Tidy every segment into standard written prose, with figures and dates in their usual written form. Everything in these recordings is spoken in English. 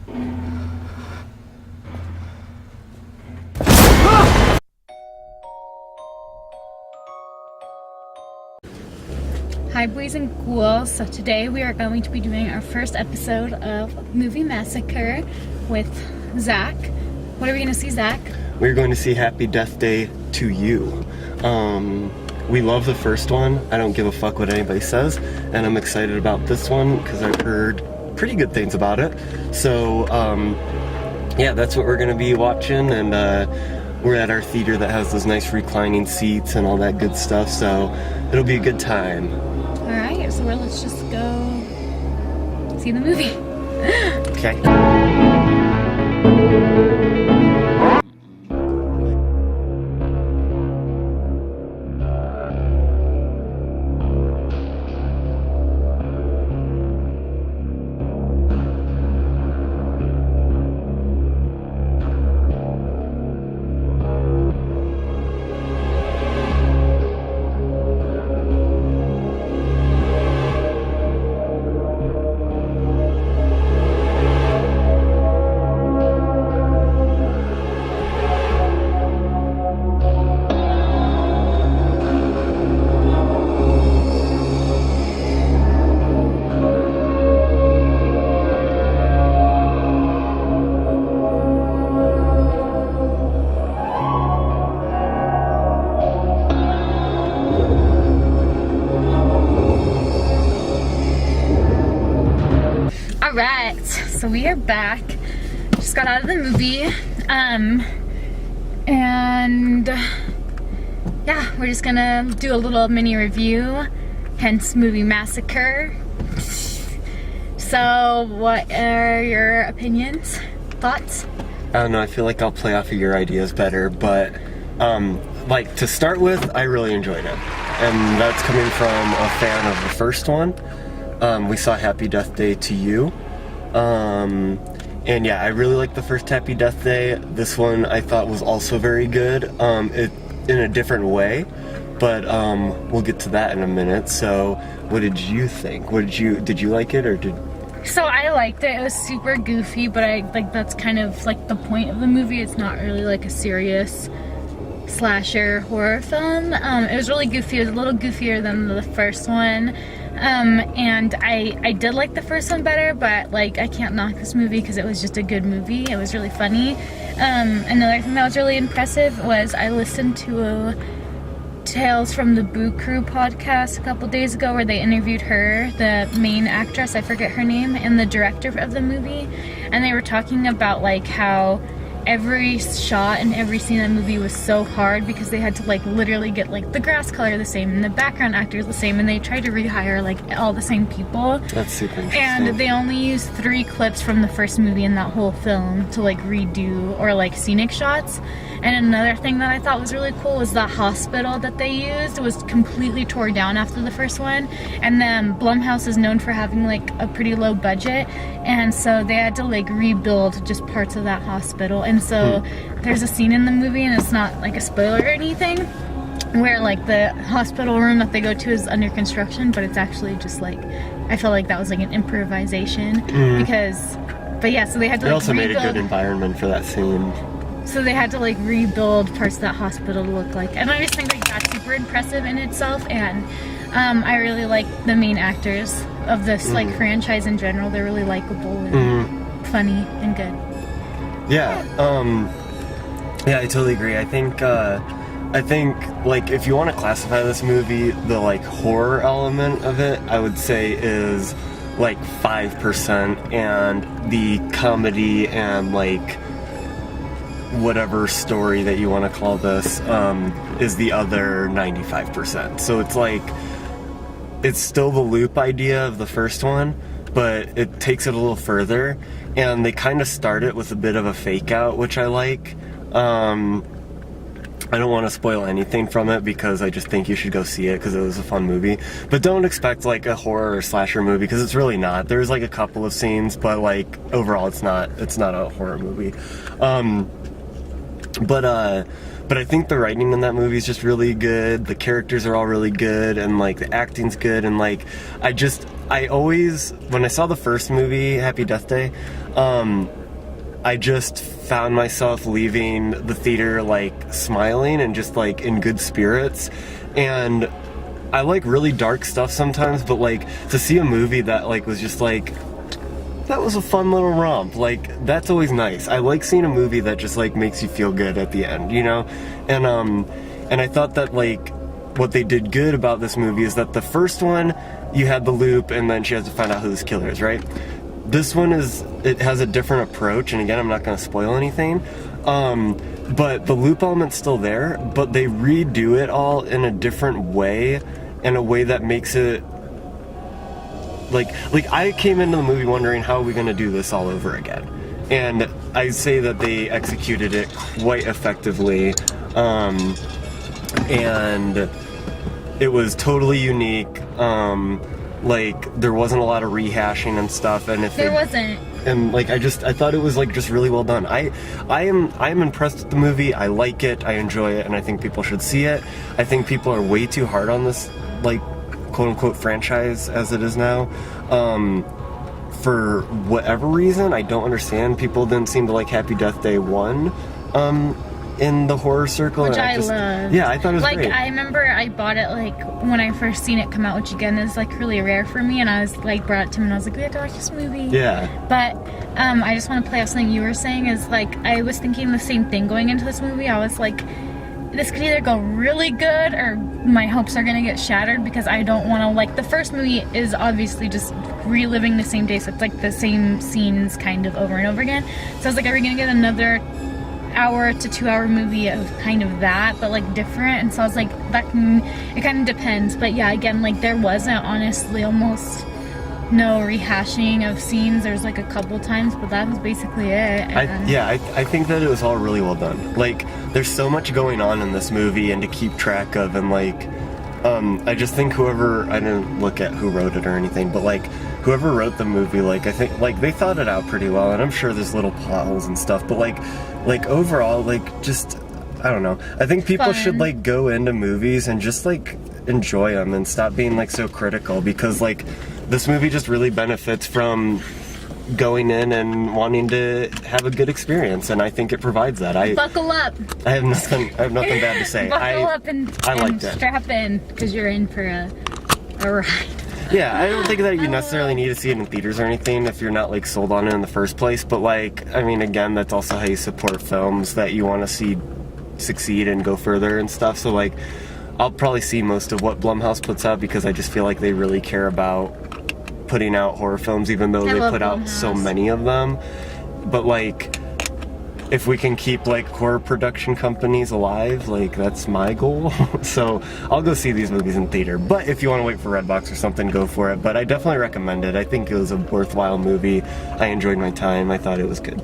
Hi boys and ghouls, so today we are going to be doing our first episode of Movie Massacre with Zach. What are we going to see, Zach? We're going to see Happy Death Day to You. We love the first one. I don't give a fuck what anybody says, and I'm excited about this one because I've heard pretty good things about it. So yeah, that's what we're going to be watching, and we're at our theater that has those nice reclining seats and all that good stuff, so it'll be a good time. Alright, so let's just go see the movie. Okay. Alright, so we are back. Just got out of the movie. And yeah, we're just gonna do a little mini review, hence Movie Massacre. So, what are your opinions? Thoughts? I don't know, I feel like I'll play off of your ideas better, but like to start with, I really enjoyed it. And that's coming from a fan of the first one. We saw Happy Death Day to You. And yeah, I really liked the first Happy Death Day. This one I thought was also very good, in a different way, but we'll get to that in a minute. So what did you think? Did you like it, or did... So I liked it. It was super goofy, but I like that's kind of like the point of the movie. It's not really like a serious slasher horror film. It was really goofy. It was a little goofier than the first one. And I did like the first one better, but like I can't knock this movie because it was just a good movie. It was really funny. Another thing that was really impressive was I listened to Tales from the Boo Crew podcast a couple days ago where they interviewed her, the main actress, I forget her name, and the director of the movie, and they were talking about like how every shot and every scene in the movie was so hard because they had to like literally get like the grass color the same and the background actors the same, and they tried to rehire like all the same people. That's super interesting. And they only used 3 clips from the first movie in that whole film to like redo, or like scenic shots. And another thing that I thought was really cool was the hospital that they used was completely tore down after the first one, and then Blumhouse is known for having like a pretty low budget, and so they had to like rebuild just parts of that hospital. And so there's a scene in the movie, and it's not like a spoiler or anything, where like the hospital room that they go to is under construction, but it's actually just like, I feel like that was like an improvisation because, but yeah, so they had to They like also rebuild. made a good environment for that scene. So they had to like rebuild parts of that hospital to look like, and I just think like that's super impressive in itself. And I really like the main actors of this like franchise in general. They're really likable and funny and good. Yeah, yeah, I totally agree. I think like if you want to classify this movie, the like horror element of it, I would say is like 5%, and the comedy and like whatever story that you want to call this is the other 95%. So it's like, it's still the loop idea of the first one, but it takes it a little further, and they kind of start it with a bit of a fake out, which I like. I don't want to spoil anything from it because I just think you should go see it because it was a fun movie. But don't expect like a horror or slasher movie because it's really not. There's like a couple of scenes, but like overall it's not a horror movie. But I think the writing in that movie is just really good. The characters are all really good, and like the acting's good, and like I I always, when I saw the first movie, Happy Death Day, I just found myself leaving the theater like smiling and just like in good spirits. And I like really dark stuff sometimes, but like to see a movie that like was just like, that was a fun little romp, like that's always nice. I like seeing a movie that just like makes you feel good at the end, you know? And I thought that like what they did good about this movie is that the first one you had the loop and then she has to find out who this killer is, right? This one it has a different approach, and again, I'm not going to spoil anything, but the loop element's still there, but they redo it all in a different way, in a way that makes it like I came into the movie wondering how are we going to do this all over again, and I say that they executed it quite effectively, and it was totally unique. Like there wasn't a lot of rehashing and stuff, and if there wasn't, and like I thought it was like just really well done. I am impressed with the movie. I like it, I enjoy it, and I think people should see it. I think people are way too hard on this like quote unquote franchise as it is now. For whatever reason, I don't understand. People didn't seem to like Happy Death Day 1 in the horror circle, which and I loved. Yeah, I thought it was like great. I remember I bought it like when I first seen it come out, which again is like really rare for me, and I was like brought it to him and I was like, we have to watch this movie. Yeah. But I just want to play off something you were saying, is like I was thinking the same thing going into this movie. I was like, this could either go really good or my hopes are gonna get shattered, because I don't want to, like, the first movie is obviously just reliving the same day, so it's like the same scenes kind of over and over again. So I was like, are we gonna get another hour to 2 hour movie of kind of that, but like different? And so I was like, it kind of depends. But yeah, again, like there wasn't honestly almost no rehashing of scenes. There's like a couple times, but that was basically it. I think that it was all really well done. Like there's so much going on in this movie and to keep track of, and like I just think I didn't look at who wrote it or anything, but like whoever wrote the movie, like I think like they thought it out pretty well, and I'm sure there's little plot holes and stuff, but like overall, like just I don't know. I think people should like go into movies and just like enjoy them and stop being like so critical, because like this movie just really benefits from going in and wanting to have a good experience, and I think it provides that. Buckle up. I have nothing bad to say. Buckle up and liked it. Strap in, because you're in for a ride. Yeah, I don't think that you necessarily need to see it in theaters or anything if you're not like sold on it in the first place, but like, I mean, again, that's also how you support films that you want to see succeed and go further and stuff. So like, I'll probably see most of what Blumhouse puts out, because I just feel like they really care about putting out horror films, even though they put out so many of them. But like, if we can keep like horror production companies alive, like that's my goal. So I'll go see these movies in theater, but if you want to wait for Redbox or something, go for it. But I definitely recommend it. I think it was a worthwhile movie. I enjoyed my time. I thought it was good.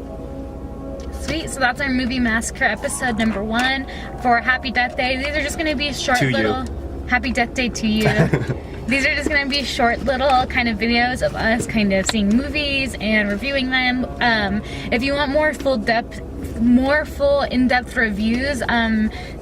Sweet, so that's our Movie Massacre episode number 1 for Happy Death Day. These are just going to be short little... Happy Death Day to you. These are just going to be short little kind of videos of us kind of seeing movies and reviewing them. If you want more full in-depth reviews,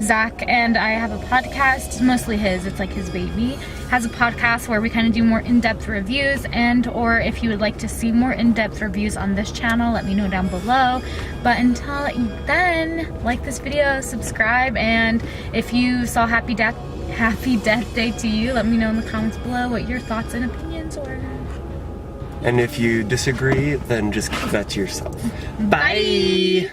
Zach and I have a podcast, mostly his, it's like his baby, has a podcast where we kind of do more in-depth reviews, and or if you would like to see more in-depth reviews on this channel, let me know down below. But until then, like this video, subscribe, and if you saw Happy Death Day to you, let me know in the comments below what your thoughts and opinions were. And if you disagree, then just keep that to yourself. Bye.